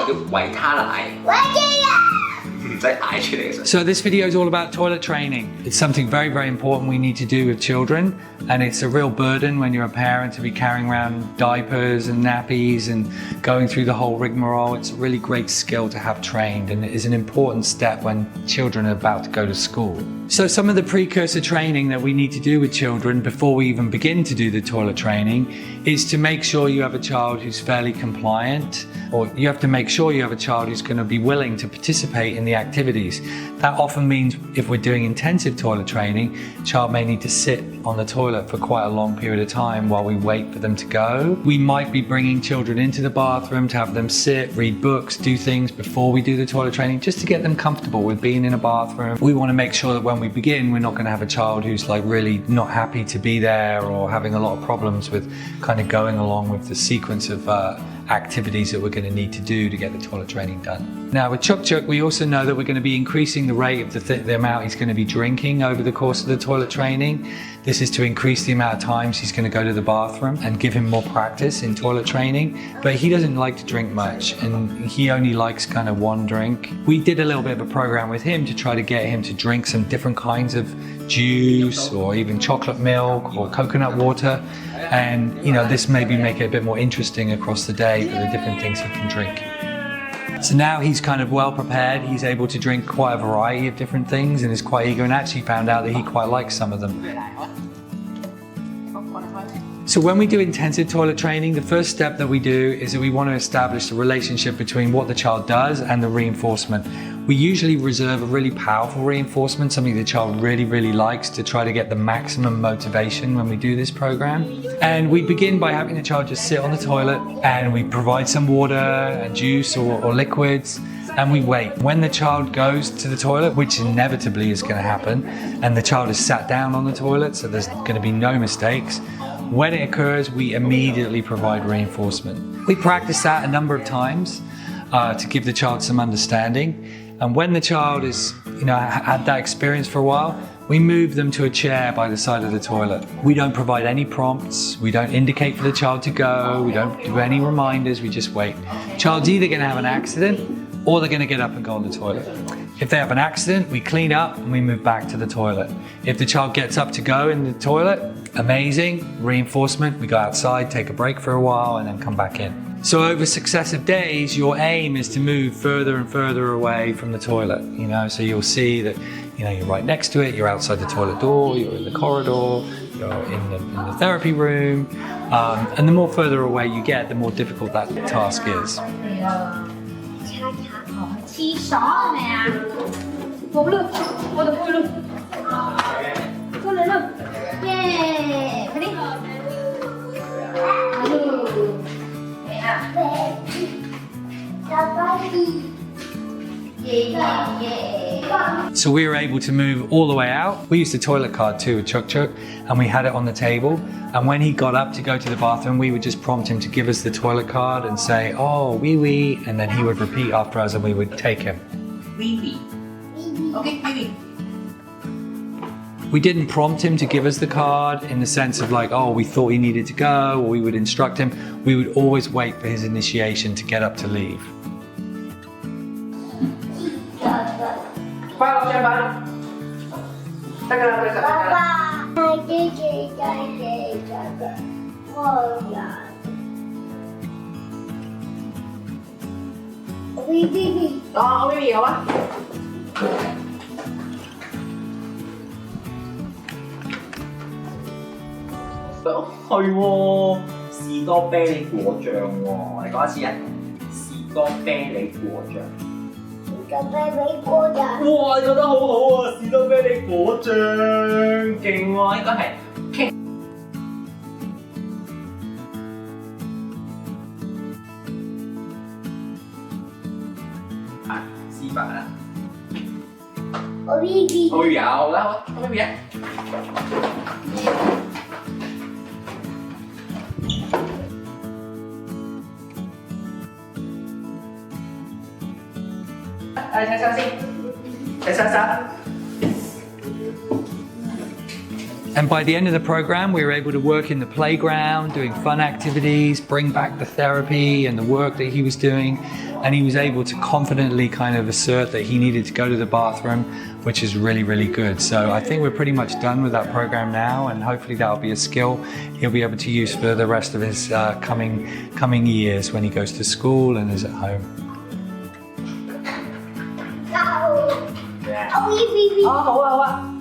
叫維他奶。So this video is all about toilet training. It's something very, very important we need to do with children, and it's a real burden when you're a parent to be carrying around diapers and nappies and going through the whole rigmarole. It's a really great skill to have trained, and it is an important step when children are about to go to school. So some of the precursor training that we need to do with children before we even begin to do the toilet training is to make sure you have a child who's fairly compliant, or you have to make sure you have a child who's going to be willing to participate in the activities. That often means if we're doing intensive toilet training, the child may need to sit on the toilet for quite a long period of time while we wait for them to go. We might be bringing children into the bathroom to have them sit, read books, do things before we do the toilet training, just to get them comfortable with being in a bathroom. We want to make sure that when we begin, we're not going to have a child who's like really not happy to be there or having a lot of problems with kind of going along with the sequence of activities that we're going to need to do to get the toilet training done. Now with Cheuk Cheuk, we also know that we're going to be increasing the rate of the amount he's going to be drinking over the course of the toilet training. This is to increase the amount of times he's going to go to the bathroom and give him more practice in toilet training. But he doesn't like to drink much, and he only likes kind of one drink. We did a little bit of a program with him to try to get him to drink some different kinds of juice or even chocolate milk or coconut water. And this maybe make it a bit more interesting across the day for the different things he can drink. So now he's kind of well prepared. He's able to drink quite a variety of different things and is quite eager, and actually found out that he quite likes some of them. So when we do intensive toilet training, the first step that we do is that we want to establish the relationship between what the child does and the reinforcement. We usually reserve a really powerful reinforcement, something the child really, really likes, to try to get the maximum motivation when we do this program. And we begin by having the child just sit on the toilet, and we provide some water and juice or liquids, and we wait. When the child goes to the toilet, which inevitably is going to happen, and the child is sat down on the toilet, so there's going to be no mistakes, when it occurs, we immediately provide reinforcement. We practice that a number of times to give the child some understanding. And when the child is, had that experience for a while, we move them to a chair by the side of the toilet. We don't provide any prompts. We don't indicate for the child to go. We don't do any reminders. We just wait. The child's either going to have an accident or they're going to get up and go on the toilet. If they have an accident, we clean up and we move back to the toilet. If the child gets up to go in the toilet, amazing, reinforcement, we go outside, take a break for a while, and then come back in. So over successive days, your aim is to move further and further away from the toilet, so you'll see that, you're right next to it, you're outside the toilet door, you're in the corridor, you're in the therapy room, and the more further away you get, the more difficult that task is. 洗手没啊？我录，我的不录。过来录，耶，快点。录，对啊。So we were able to move all the way out. We used a toilet card too with Cheuk Cheuk, and we had it on the table. And when he got up to go to the bathroom, we would just prompt him to give us the toilet card and say, "Oh, wee wee," and then he would repeat after us, and we would take him. Wee wee. Okay, wee wee. We didn't prompt him to give us the card in the sense of like, oh, we thought he needed to go, or we would instruct him. We would always wait for his initiation to get up to leave. 快乐，下班。再见，再见。爸爸，姐姐在这个后院。喂喂喂。哦，喂喂，好啊。係喎，士多啤梨果醬喎，你講一次啊！士多啤梨果醬。士多啤梨果醬。哇！你覺得好好啊！士多啤梨果醬，勁喎！應該係傾。啊，示範啦。我咪咪。我有啦，我咪咪啊。嚟睇手先，睇手手。And by the end of the program, we were able to work in the playground, doing fun activities, bring back the therapy and the work that he was doing. And he was able to confidently kind of assert that he needed to go to the bathroom, which is really, really good. So I think we're pretty much done with that program now, and hopefully that'll be a skill he'll be able to use for the rest of his coming years when he goes to school and is at home. Go. Oh, 好啊好啊。